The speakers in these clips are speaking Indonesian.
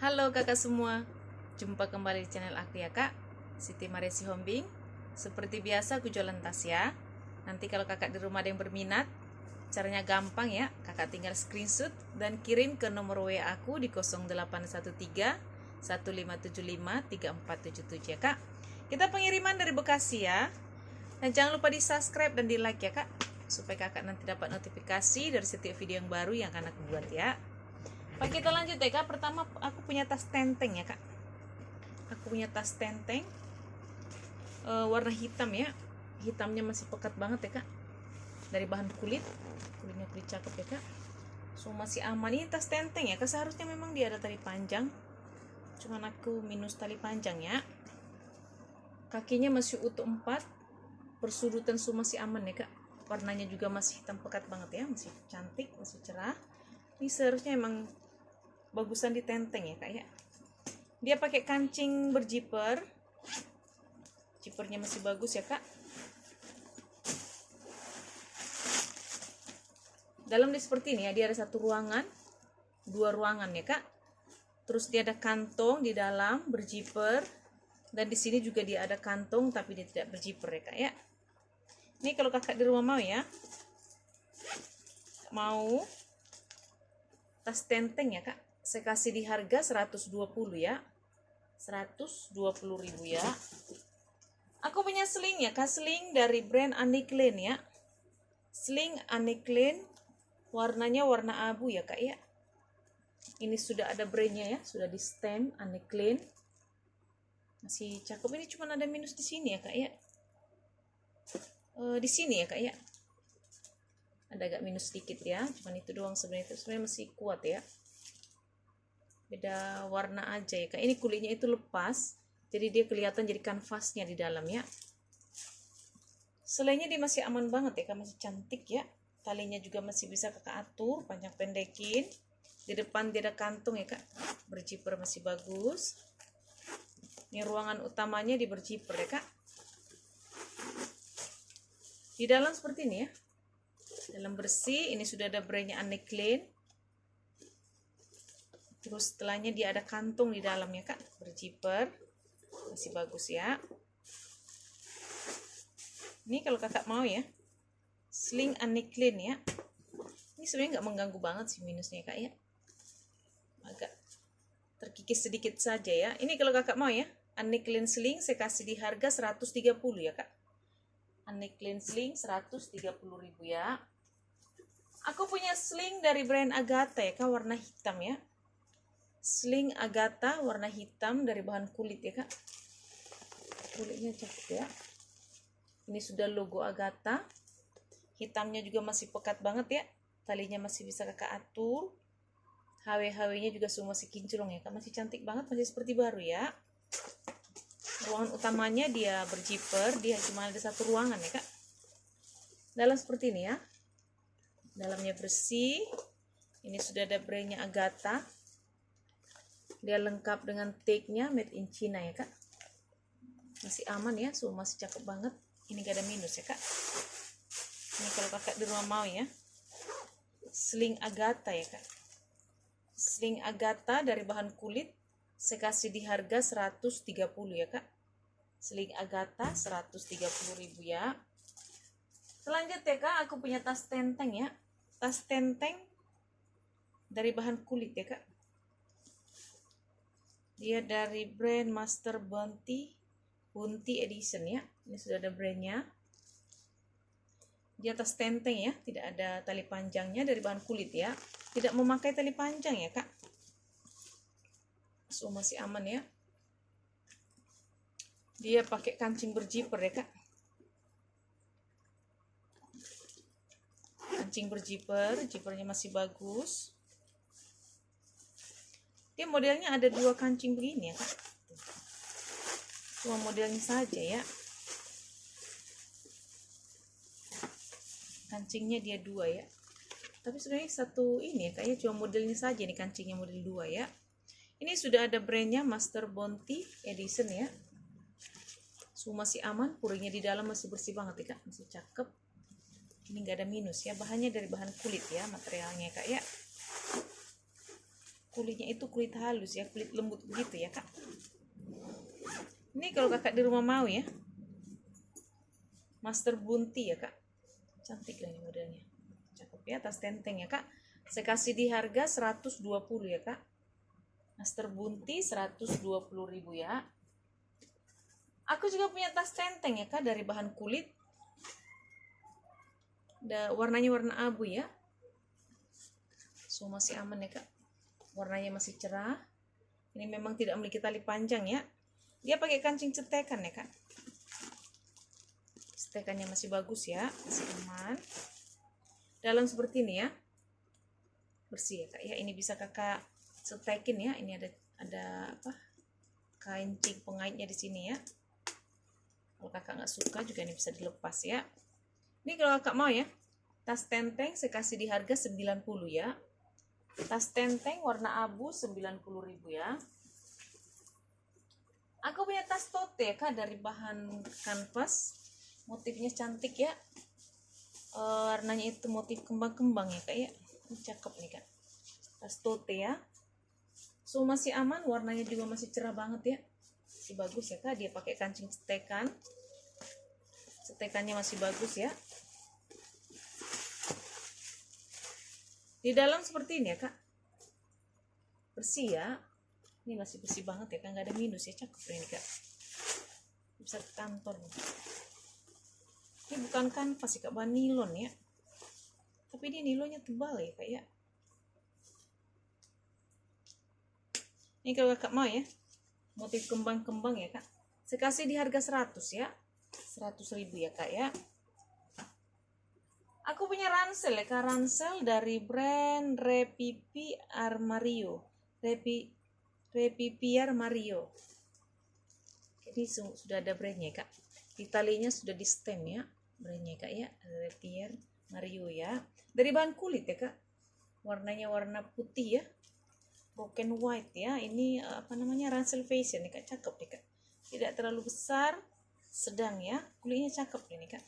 Halo kakak semua, jumpa kembali di channel aku ya kak, Siti Maresi Hombing. Seperti biasa aku jualan tas ya. Nanti kalau kakak di rumah ada yang berminat, caranya gampang ya. Kakak tinggal screenshot dan kirim ke nomor WA aku di 0813 1575 3477 ya kak. Kita pengiriman dari Bekasi ya. Dan jangan lupa di subscribe dan di like ya kak, supaya kakak nanti dapat notifikasi dari setiap video yang baru yang akan aku buat ya. Pak, kita lanjut ya kak. Pertama aku punya tas tenteng ya kak. Aku punya tas tenteng warna hitam ya. Hitamnya masih pekat banget ya kak. Dari bahan kulitnya kulit cakep ya kak. So masih aman. Ini tas tenteng ya kak. Seharusnya memang dia ada tali panjang, cuman aku minus tali panjang ya. Kakinya masih utuh 4. Persudutan so masih aman ya kak. Warnanya juga masih hitam pekat banget ya. Masih cantik, masih cerah. Ini seharusnya emang bagusan di tenteng ya kak ya. Dia pakai kancing berjiper. Jipernya masih bagus ya kak. Dalam dia seperti ini ya, dia ada satu ruangan, 2 ruangan ya kak. Terus dia ada kantong di dalam berjiper, dan di sini juga dia ada kantong tapi dia tidak berjiper ya kak ya. Ini kalau kakak di rumah mau tas tenteng ya kak, saya kasih di harga 120 ya, 120.000 ya. Aku punya sling ya kak, sling dari brand Anne Klein ya. Sling Anne Klein, warnanya warna abu ya kak ya. Ini sudah ada brandnya ya, sudah di stamp Anne Klein. Masih cakep. Ini cuma ada minus di sini ya kak ya. Di sini ya kak ya. Ada agak minus sedikit ya, cuman itu doang sebenarnya. Itu sebenarnya masih kuat ya. Beda warna aja ya kak. Ini kulitnya itu lepas, jadi dia kelihatan jadi kanvasnya di dalam ya. Selainya dia masih aman banget ya kak, masih cantik ya. Talinya juga masih bisa kakak atur, panjang pendekin. Di depan dia ada kantong ya kak, berjiper masih bagus. Ini ruangan utamanya di berjiper ya kak. Di dalam seperti ini ya. Dalam bersih, ini sudah ada brandnya Anne Klein. Terus setelahnya dia ada kantong di dalamnya kak, berjiper masih bagus ya. Ini kalau kakak mau ya, sling Anne Klein ya. Ini sebenarnya nggak mengganggu banget sih minusnya kak ya, agak terkikis sedikit saja ya. Ini kalau kakak mau ya, Anne Klein sling saya kasih di harga 130 ya kak. Anne Klein sling 130.000 ya. Aku punya sling dari brand Agatha ya kak, warna hitam ya. Sling Agatha warna hitam dari bahan kulit ya kak. Kulitnya cakep ya. Ini sudah logo Agatha. Hitamnya juga masih pekat banget ya. Talinya masih bisa kakak atur. HW-HW-nya juga semua masih kinclong ya kak. Masih cantik banget, masih seperti baru ya. Ruangan utamanya dia berjiper. Dia cuma ada satu ruangan ya kak. Dalam seperti ini ya. Dalamnya bersih. Ini sudah ada brandnya Agatha. Dia lengkap dengan tag-nya made in China ya kak. Masih aman ya, so masih cakep banget. Ini gak ada minus ya kak. Ini kalau kakak di rumah mau ya, sling Agatha ya kak. Sling Agatha dari bahan kulit saya kasih di harga 130 ya kak. Sling Agatha 130.000 ya. Selanjutnya kak, aku punya tas tenteng ya. Tas tenteng dari bahan kulit ya kak. Dia dari brand Master Bounty Edition ya. Ini sudah ada brandnya. Di atas tenteng ya, tidak ada tali panjangnya, dari bahan kulit ya. Tidak memakai tali panjang ya kak. So masih aman ya. Dia pakai kancing berjiper ya kak. Kancing berjiper, jipernya masih bagus. Dia modelnya ada 2 kancing begini ya kak. Cuma modelnya saja ya. Kancingnya dia 2 ya. Tapi sebenarnya satu ini ya kak ya, cuma modelnya saja nih, kancingnya model 2 ya. Ini sudah ada brandnya Master Bounty Edition ya. So masih aman, puringnya di dalam masih bersih banget ya kak, masih cakep. Ini nggak ada minus ya, bahannya dari bahan kulit ya, materialnya kak ya. kulitnya itu kulit halus ya, kulit lembut begitu ya kak. Ini kalau kakak di rumah mau ya, master bunti ya kak, cantik lah ini modelnya, cakep ya, tas tenteng ya kak. Saya kasih di harga 120 ya kak, master bunti 120.000 ya. Aku juga punya tas tenteng ya kak, dari bahan kulit, warnanya warna abu ya, so masih aman ya kak, warnanya masih cerah. Ini memang tidak memiliki tali panjang ya, dia pakai kancing cetekan ya kak, cetekannya masih bagus ya, masih aman. Dalam seperti ini ya, bersih ya kak ya. Ini bisa kakak cetekin ya, ini ada apa, kancing pengaitnya di sini ya. Kalau kakak nggak suka juga ini bisa dilepas ya. Ini kalau kakak mau ya, tas tenteng saya kasih di harga 90 ya. Tas tenteng warna abu 90.000 ya. Aku punya tas tote ya kak, dari bahan kanvas, motifnya cantik ya. Warnanya itu motif kembang-kembang ya kak ya. Ini cakep nih kak, tas tote ya. So masih aman, warnanya juga masih cerah banget ya, masih bagus ya kak. Dia pakai kancing cetekan, cetekannya masih bagus ya. Di dalam seperti ini ya kak, bersih ya. Ini masih bersih banget ya kak, nggak ada minus ya, cakep ini kak, bisa ke kantor nih. Ini bukan kanvas ya kak, bahan nilon ya, tapi ini nilonnya tebal ya kak ya. Ini kalau kakak mau ya, motif kembang-kembang ya kak, saya kasih di harga 100 ya, 100.000 ya kak ya. Aku punya ransel ya kak, ransel dari brand Repipi Armario, Repipi Armario. Ini sudah ada brandnya kak, di talinya sudah di stem ya, brandnya kak ya, Repipi Armario ya. Dari bahan kulit ya kak, warnanya warna putih ya, broken white ya. Ini apa namanya, ransel fashion nih kak, cakep nih kak, tidak terlalu besar, sedang ya, kulitnya cakep ini kak.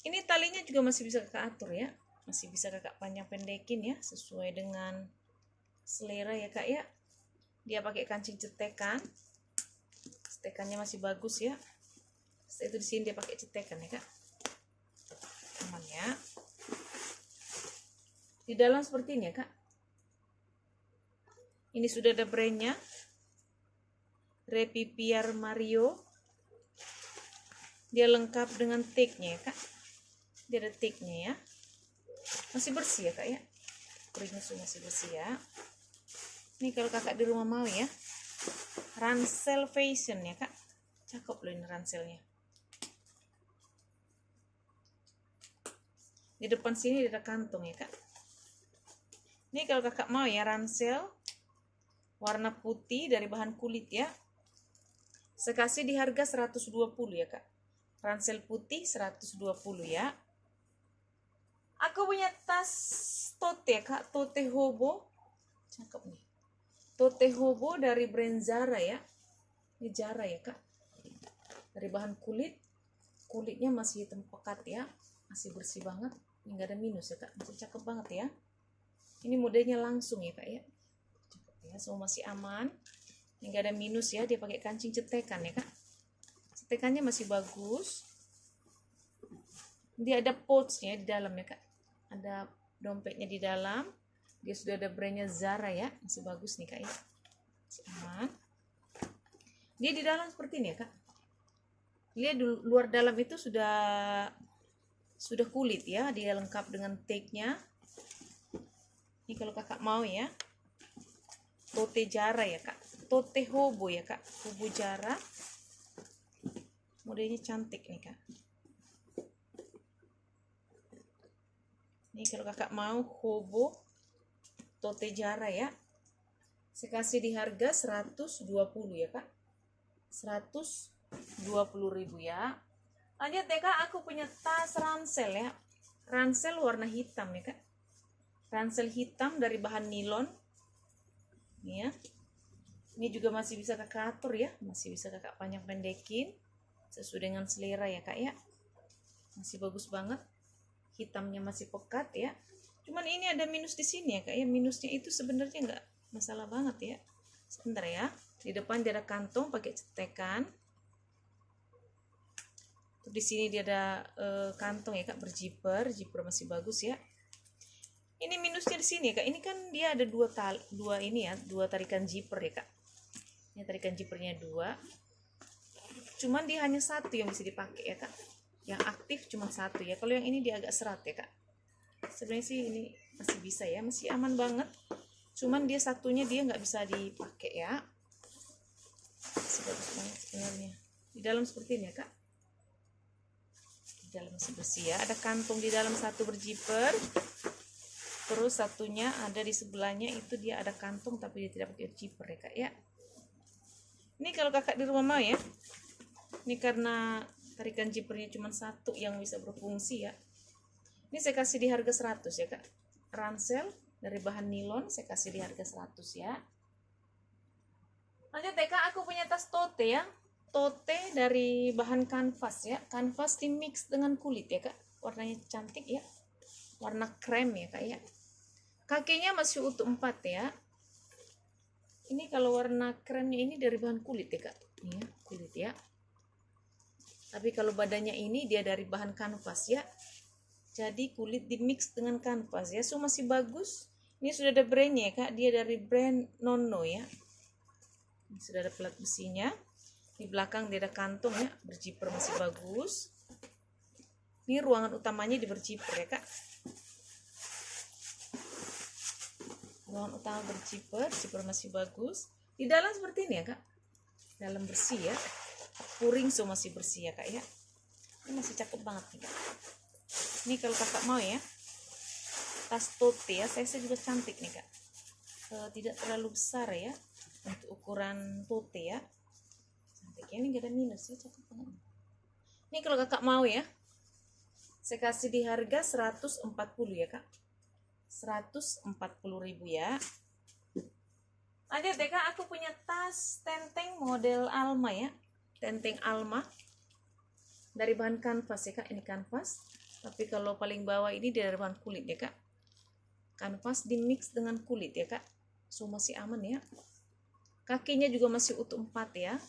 Ini talinya juga masih bisa kakak atur ya, masih bisa kakak panjang pendekin ya, sesuai dengan selera ya kak ya. Dia pakai kancing cetekan, cetekannya masih bagus ya. Setelah itu di sini dia pakai cetekan ya kak, aman ya. Di dalam seperti ini ya kak, ini sudah ada brandnya, Repipi Armario. Dia lengkap dengan tagnya ya kak, dia ada tagnya ya, masih bersih ya kak ya, kuringnya sudah masih bersih ya. Ini kalau kakak di rumah mau ya, ransel fashion ya kak, cakep loh ini ranselnya. Di depan sini ada kantong ya kak. Ini kalau kakak mau ya, ransel warna putih dari bahan kulit ya, saya kasih di harga 120 ya kak, ransel putih 120 ya. Aku punya tas tote ya kak, tote hobo, cakep nih, tote hobo dari brand Zara ya. Ini Zara ya kak, dari bahan kulit, kulitnya masih hitam pekat ya, masih bersih banget, ini nggak ada minus ya kak, masih cakep banget ya. Ini modelnya langsung ya kak ya, cakep ya, semua masih aman, ini nggak ada minus ya. Dia pakai kancing cetekan ya kak, cetekannya masih bagus. Dia ada pouchnya di dalam ya kak, ada dompetnya di dalam. Dia sudah ada brandnya Zara ya, masih bagus nih kak ya, masih aman. Dia di dalam seperti ini ya kak, lihat luar dalam itu sudah kulit ya, dia lengkap dengan tagnya. Ini kalau kakak mau ya, tote Zara ya kak, tote hobo ya kak, hobo Zara, modelnya cantik nih kak. Ini kalau kakak mau hobo tote Zara ya, saya kasih di harga 120 ya kak, 120.000 ya. Lanjut ya kak, aku punya tas ransel ya, ransel warna hitam ya kak, ransel hitam dari bahan nilon nih ya. Ini juga masih bisa kakak atur ya, masih bisa kakak panjang pendekin sesuai dengan selera ya kak ya, masih bagus banget, hitamnya masih pekat ya. Cuman ini ada minus di sini ya kak ya. Minusnya itu sebenarnya nggak masalah banget ya. Sebentar ya. Di depan dia ada kantong pakai cetekan. Terus di sini dia ada kantong ya kak, berjiper, jiper masih bagus ya. Ini minusnya di sini kak. Ini kan dia ada dua ini ya, dua tarikan zipper ya kak. Ini tarikan zippernya dua. Cuman dia hanya satu yang bisa dipakai ya kak. Yang aktif cuma satu ya. Kalau yang ini dia agak serat ya kak. Sebenarnya sih ini masih bisa ya, masih aman banget. Cuman dia satunya dia nggak bisa dipakai ya. Masih bagus banget sebenarnya. Di dalam seperti ini ya kak. Di dalam masih bersih ya. Ada kantong di dalam satu berjiper. Terus satunya ada di sebelahnya itu dia ada kantong tapi dia tidak pakai zipper ya kak ya. Ini kalau kakak di rumah mau ya. Ini karena tarikan zippernya cuma satu yang bisa berfungsi ya. Ini saya kasih di harga 100 ya kak. Ransel dari bahan nilon saya kasih di harga 100 ya. Lanjut ya kak, aku punya tas tote ya. Tote dari bahan kanvas ya. Kanvas di mix dengan kulit ya kak. Warnanya cantik ya. Warna krem ya kak ya. Kakinya masih utuh 4 ya. Ini kalau warna kremnya ini dari bahan kulit ya kak. Ini ya, kulit ya. Tapi kalau badannya ini dia dari bahan kanvas ya. Jadi kulit di mix dengan kanvas ya. So masih bagus. Ini sudah ada brandnya ya kak. Dia dari brand Nono ya. Ini sudah ada plat besinya. Di belakang dia ada kantong ya. Berjiper masih bagus. Ini ruangan utamanya di berjiper ya kak. Ruangan utama berjiper, jiper masih bagus. Di dalam seperti ini ya kak. Dalam bersih ya. Puring so masih bersih ya kak ya. Ini masih cakep banget nih kak. Ini kalau kakak mau ya. Tas tote ya. Saya juga cantik nih kak. Tidak terlalu besar ya. Untuk ukuran tote ya. Cantik ya. Ini gak ada minus ya. Cakep banget. Ini kalau kakak mau ya. Saya kasih di harga 140 ya kak. 140.000 ya. Lanjut deh kak, aku punya tas tenteng model Alma ya. Tenteng Alma dari bahan kanvas ya kak. Ini kanvas, tapi kalau paling bawah ini dari bahan kulit ya kak. Kanvas di mix dengan kulit ya kak. So masih aman ya. Kakinya juga masih utuh 4 ya.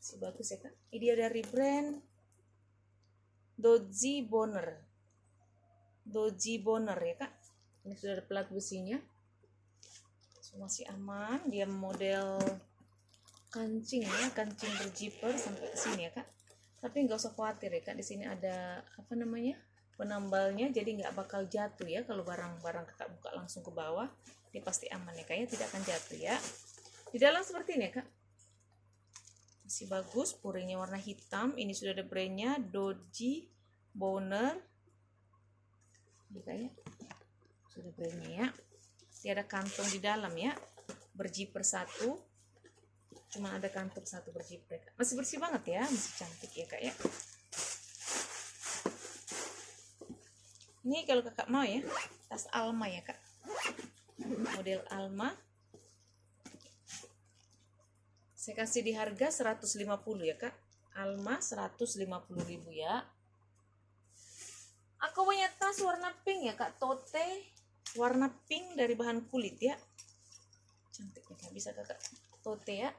Masih bagus ya kak. Ini dia dari brand Doji Bonner. Doji Bonner ya kak. Ini sudah ada plat besinya. So, masih aman. Dia model kancing ya, kancing berjiper sampai ke sini ya kak. Tapi nggak usah khawatir ya kak. Di sini ada apa namanya, penambalnya, jadi nggak bakal jatuh ya. Kalau barang-barang kakak buka langsung ke bawah, dia pasti aman ya kak ya, tidak akan jatuh ya. Di dalam seperti ini ya kak. Masih bagus. Puringnya warna hitam. Ini sudah ada brandnya Doji Bonner. Ini kayak sudah brandnya ya. Dia ada kantong di dalam ya. Berjiper satu. Cuma ada kantong satu berjiper. Masih bersih banget ya. Masih cantik ya kak ya. Ini kalau kakak mau ya. Tas Alma ya kak. Model Alma. Saya kasih di harga 150 ya kak. Alma 150.000 ya. Aku punya tas warna pink ya kak. Tote warna pink dari bahan kulit ya. Cantik ya kak. Bisa kakak tote ya.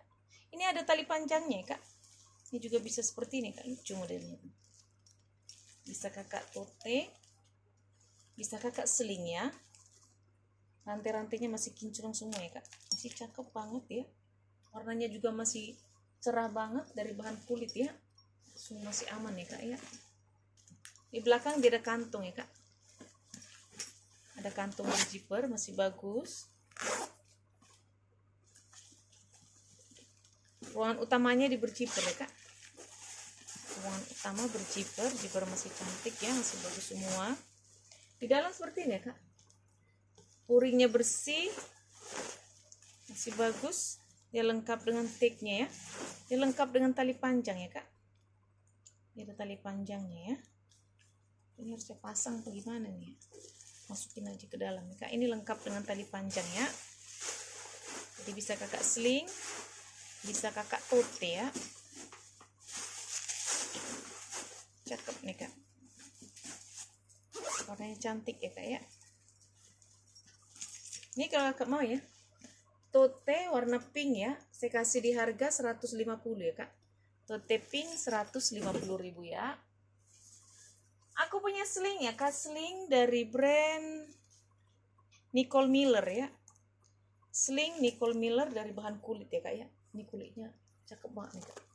Ini ada tali panjangnya ya kak. Ini juga bisa seperti ini kak. Lucu modelnya. Bisa kakak tote. Bisa kakak seling ya. Rantai-rantainya masih kinclong semua ya kak. Masih cakep banget ya. Warnanya juga masih cerah banget dari bahan kulit ya. Semua masih aman ya kak ya. Di belakang dia ada kantong ya kak. Ada kantong berjiper masih bagus. Ruangan utamanya di berjiper ya kak. Ruangan utama berjiper, jiper masih cantik ya, masih bagus semua. Di dalam seperti ini ya kak. Puringnya bersih, masih bagus. Dia lengkap dengan tagnya ya. Dia lengkap dengan tali panjang ya kak. Ini ada tali panjangnya ya. Ini harus saya pasang atau gimana nih? Masukin aja ke dalam ya kak. Ini lengkap dengan tali panjang ya. Jadi bisa kakak sling, bisa kakak tote ya. Cakep nih kak. Warnanya cantik ya kak ya. Ini kalau kakak mau ya, tote warna pink ya, saya kasih di harga 150 ya kak. Tote pink 150.000 ya. Aku punya sling ya kak, sling dari brand Nicole Miller ya. Sling Nicole Miller dari bahan kulit ya kak ya. Ini kulitnya cakep banget nih kak.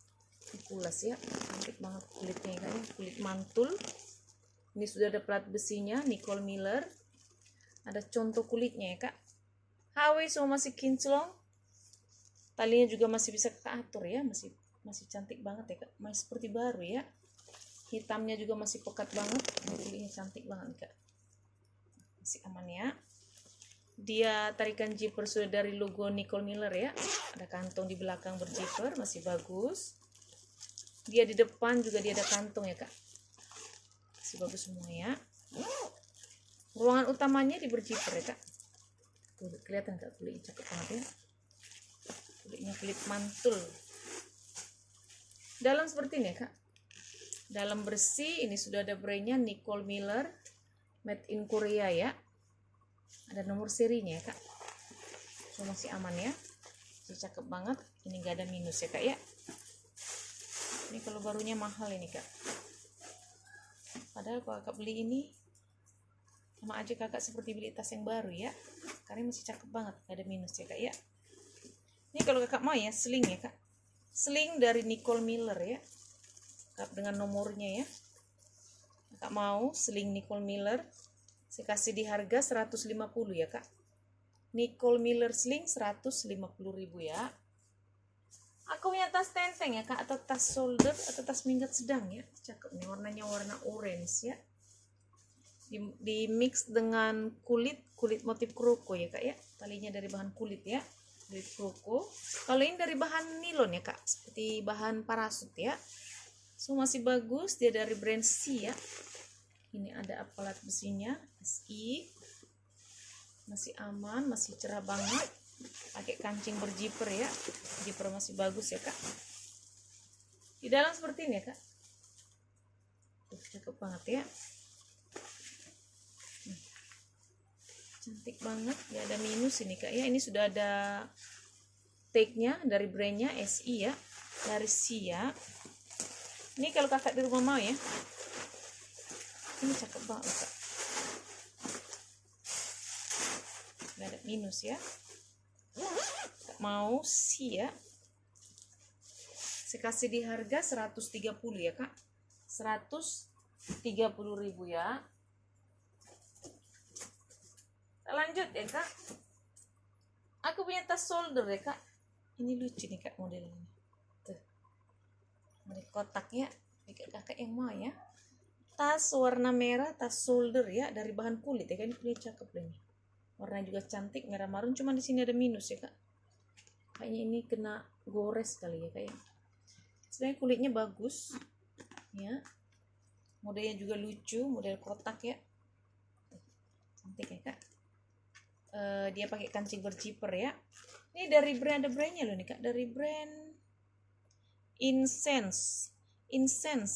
Ini kulas ya, cantik banget kulitnya ya kak ya. Kulit mantul. Ini sudah ada plat besinya Nicole Miller. Ada contoh kulitnya ya kak. HW semua masih kinclong. Talinya juga masih bisa kakak atur ya, masih cantik banget ya kak. Masih seperti baru ya. Hitamnya juga masih pekat banget. Kulitnya cantik banget kak. Masih aman ya. Dia tarikan zipper sudah dari logo Nicole Miller ya. Ada kantong di belakang berzipper, masih bagus. Dia di depan juga dia ada kantong ya kak. Masih bagus semua ya. Ruangan utamanya di berzipper ya kak. Tuh, kelihatan kak kulitnya cakep banget ya. Kulitnya kulit mantul. Dalam seperti ini ya kak. Dalam bersih, ini sudah ada brandnya Nicole Miller, made in Korea ya. Ada nomor serinya ya kak. So masih aman ya. Masih cakep banget. Ini gak ada minus ya kak ya. Ini kalau barunya mahal ini kak. Padahal kalau kakak beli ini sama aja kakak seperti beli tas yang baru ya. Karena masih cakep banget, gak ada minus ya kak ya. Ini kalau kakak mau ya, sling ya kak. Sling dari Nicole Miller ya. Dengan nomornya ya. Kakak mau sling Nicole Miller, saya kasih di harga 150 ya kak. Nicole Miller sling 150.000 ya. Aku punya tas tenteng ya kak, atau tas shoulder atau tas minggat sedang ya. Cakep nih, warnanya warna orange ya. Di mix dengan kulit motif kroko ya kak ya. Talinya dari bahan kulit ya, kulit kroko. Kalau ini dari bahan nilon ya kak, seperti bahan parasut ya. So masih bagus, dia dari brand C ya. Ini ada apalat besinya, SI. Masih aman, masih cerah banget. Pakai kancing berzipper ya. Zipper masih bagus ya kak. Di dalam seperti ini ya kak. Tuh, cakep banget ya. Cantik banget, ya ada minus ini kak ya. Ini sudah ada tag-nya dari brandnya SI ya. Dari C ya. Ini kalau kakak di rumah mau ya. Ini cakep banget kak. Gak ada minus ya. Kakak mau sih ya. Saya kasih di harga 130 ya kak. 130.000 ya. Kita lanjut ya kak. Aku punya tas shoulder ya kak. Ini lucu nih kak modelnya. Tuh. Model kotaknya. Kakak yang mau ya. Tas warna merah, tas shoulder ya, dari bahan kulit ya kan. Ini punya cakep deh nih. Warnanya juga cantik, merah marun, cuman di sini ada minus ya kak. Kayaknya ini kena gores kali ya kayak. Sebenarnya kulitnya bagus ya. Modelnya juga lucu, model kotak ya. Cantik ya kak. Dia pakai kancing berzipper ya. Ini dari brand, ada brandnya loh nih kak, dari brand Incense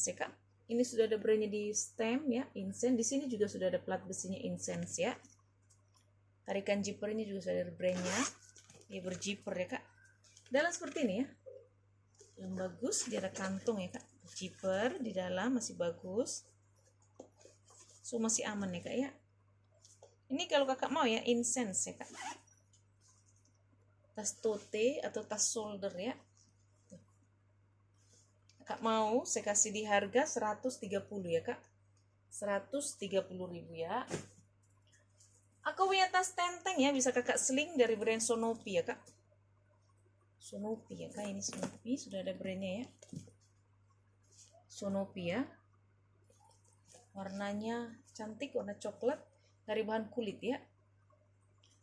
ya kak. Ini sudah ada brandnya di stem ya, Incense. Di sini juga sudah ada plat besinya Incense ya. Tarikan zippernya juga sudah ada brandnya. Dia berzipper ya kak. Dalam seperti ini ya. Yang bagus, dia ada kantong ya kak. Zipper di dalam masih bagus. So masih aman ya kak ya. Ini kalau kakak mau ya, Incense ya kak. Tas tote atau tas shoulder ya. Kakak mau, saya kasih di harga 130 ya kak. 130.000 ya. Aku punya tas tenteng ya, bisa kakak sling dari brand Sonopi ya kak. Sonopi ya kak, ini Sonopi, sudah ada brandnya ya. Sonopi ya. Warnanya cantik, warna coklat, dari bahan kulit ya.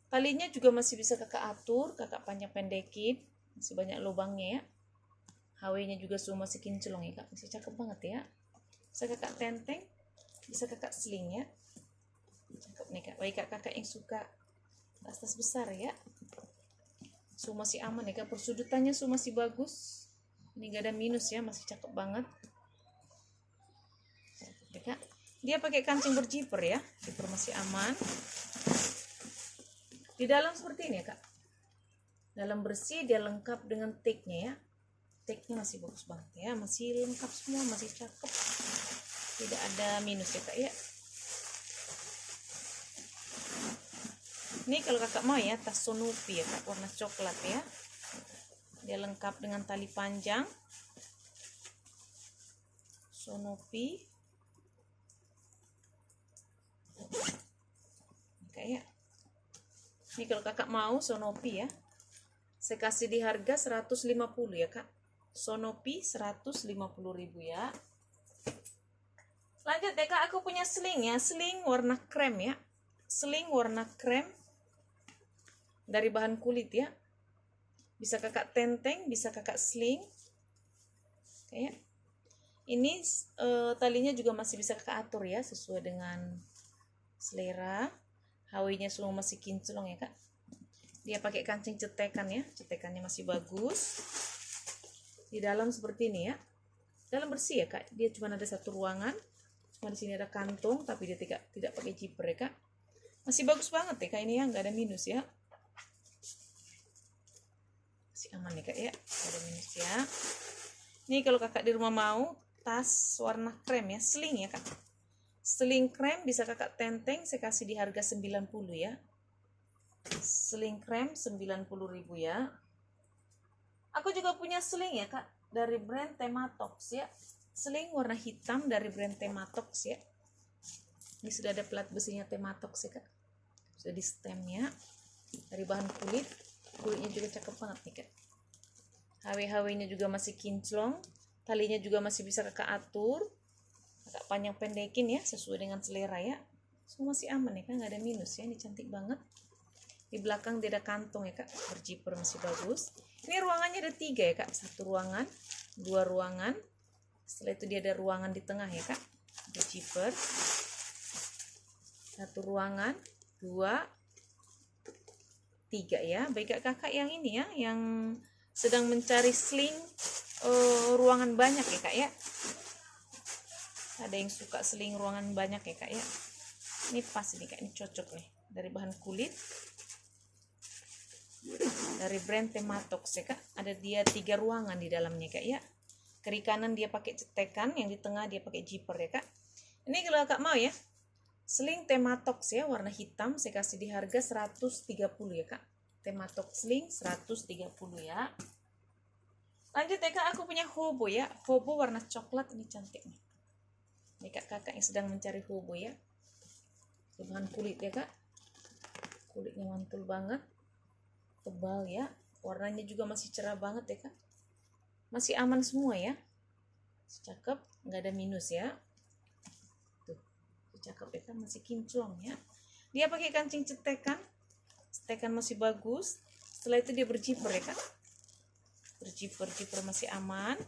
Talinya juga masih bisa kakak atur, kakak panjang pendekin, masih banyak lubangnya ya. HW-nya juga semua masih kinclong ya kak, masih cakep banget ya. Bisa kakak tenteng, bisa kakak sling ya. Cakep nih kak, baik kakak yang suka tas-tas besar ya. So masih aman ya kak, persudutannya so masih bagus. Ini gak ada minus ya, masih cakep banget. Cakep ya kak. Dia pakai kancing berzipper ya, zipper masih aman. Di Di dalam seperti ini ya kak, dalam bersih, dia lengkap dengan tagnya ya. Tagnya masih bagus banget ya, masih lengkap semua, masih cakep, tidak ada minus ya kak ya. Ini kalau kakak mau ya, tas Sonopi ya kak, warna coklat ya. Dia lengkap dengan tali panjang Sonopi kayak. Ini kalau kakak mau Sonopi ya, saya kasih di harga 150 ya kak. Sonopi 150.000 ya. Lanjut ya kak, aku punya sling ya, sling warna krem ya. Sling warna krem dari bahan kulit ya. Bisa kakak tenteng, bisa kakak sling kayak. Ini talinya juga masih bisa kakak atur ya, sesuai dengan selera. HW-nya semua masih kinclong ya kak. Dia pakai kancing cetekan ya, cetekannya masih bagus. Di dalam seperti ini ya, dalam bersih ya kak. Dia cuma ada satu ruangan, cuma di sini ada kantong, tapi dia tidak pakai zipper ya kak. Masih bagus banget ya kak ini ya, nggak ada minus ya. Masih aman ya kak ya, nggak ada minus ya. Ini kalau kakak di rumah mau tas warna krem ya, sling ya kak. Sling krem bisa kakak tenteng, saya kasih di harga 90 ya. Sling krem 90.000 ya. Aku juga punya sling ya kak, dari brand Tematox ya. Sling warna hitam dari brand Tematox ya. Ini sudah ada plat besinya Tematox ya kak. Sudah di stemnya, dari bahan kulit. Kulitnya juga cakep banget nih kak. HW-HW-nya juga masih kinclong, talinya juga masih bisa kakak atur, kakak panjang pendekin ya, sesuai dengan selera ya. Semua masih aman ya kan, nggak ada minus ya. Ini cantik banget. Di belakang dia ada kantong ya kak, berzipper masih bagus. Ini ruangannya ada 3 ya kak, 1 ruangan, 2 ruangan. Setelah itu dia ada ruangan di tengah ya kak, berzipper. 1 ruangan, 2, 3 ya. Baik kakak yang ini ya, yang sedang mencari sling ruangan banyak ya kak ya. Ada yang suka sling ruangan banyak ya kak ya. Ini pas ini kak, ini cocok nih, dari bahan kulit, dari brand Tematox ya kak. Ada dia 3 ruangan di dalamnya kak ya. Kiri kanan dia pakai cetekan, yang di tengah dia pakai zipper ya kak. Ini kalau kakak mau ya, sling Tematox ya, warna hitam, saya kasih di harga 130 ya kak. Tematox sling 130 ya. Lanjut ya kak, aku punya hobo ya, hobo warna coklat, ini cantik nih. Ini kakak yang sedang mencari hobo ya. Bahan kulit ya kak, kulitnya mantul banget, tebal ya, warnanya juga masih cerah banget ya kak. Masih aman semua ya, cakep, nggak ada minus ya. Tuh, cakep ya kak, masih kinclong ya. Dia pakai kancing cetekan, cetekan masih bagus. Setelah itu dia berzipper ya kak, berzipper masih aman.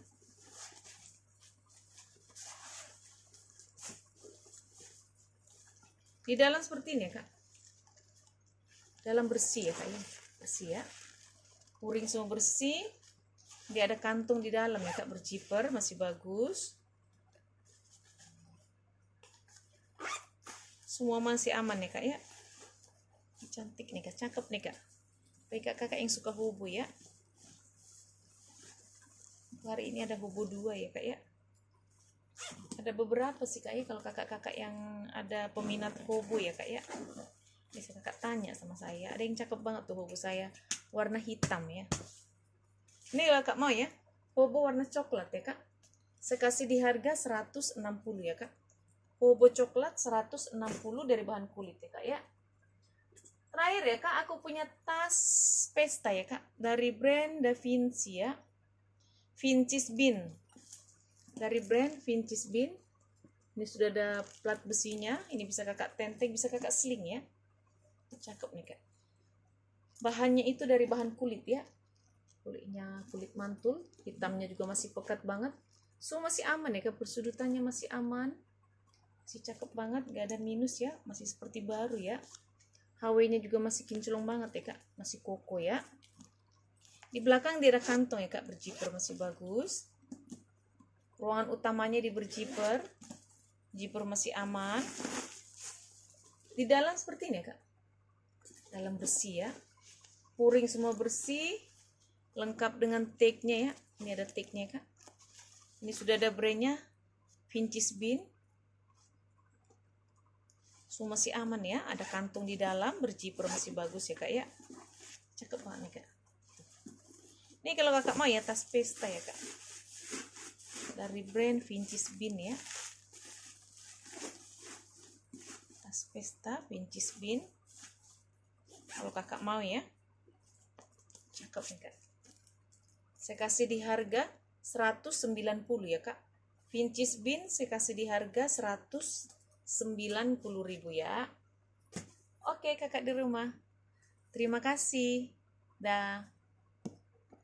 Di dalam seperti ini ya kak, dalam bersih ya kak ya, bersih ya, kuring semua bersih. Dia ada kantong di dalam ya kak, berzipper masih bagus. Semua masih aman ya kak ya. Cantik nih kak, cakep nih kak. Baik kakak yang suka hobo ya. Hari ini ada hobo 2 ya kak ya. Ada beberapa sih kak ya, kalau kakak-kakak yang ada peminat hobo ya kak ya, bisa kakak tanya sama saya. Ada yang cakep banget tuh hobo saya, warna hitam ya. Ini kalau kakak mau ya, hobo warna coklat ya kak, saya kasih di harga 160 ya kak. Hobo coklat 160 dari bahan kulit ya kak ya. Terakhir ya kak, aku punya tas pesta ya kak, dari brand Da Vinci ya, Vinci's Bean, dari brand Vinci's Bean. Ini sudah ada plat besinya, ini bisa kakak tenteng, bisa kakak sling ya. Cakep nih kak. Bahannya itu dari bahan kulit ya, kulitnya kulit mantul, hitamnya juga masih pekat banget. So masih aman ya kak, persudutannya masih aman, masih cakep banget, gak ada minus ya, masih seperti baru ya. HW-nya juga masih kinclong banget ya kak, masih koko ya. Di belakang dia ada kantong ya kak, berzipper masih bagus. Ruangan utamanya di berzipper, zipper masih aman. Di dalam seperti ini ya kak, dalam bersih ya. Puring semua bersih, lengkap dengan tagnya ya. Ini ada tagnya kak. Ini sudah ada brandnya, Vincis Bean. Semua masih aman ya, ada kantung di dalam, berjiper masih bagus ya kak ya. Cakep banget nih kak. Ini kalau kakak mau ya, tas pesta ya kak, dari brand Vincis Bean ya. Tas pesta Vincis Bean, kalau kakak mau ya. Cakep nih kak. Saya kasih di harga 190 ya kak. Vincis Bean saya kasih di harga 190.000 ya. Oke kakak di rumah, terima kasih. Dah.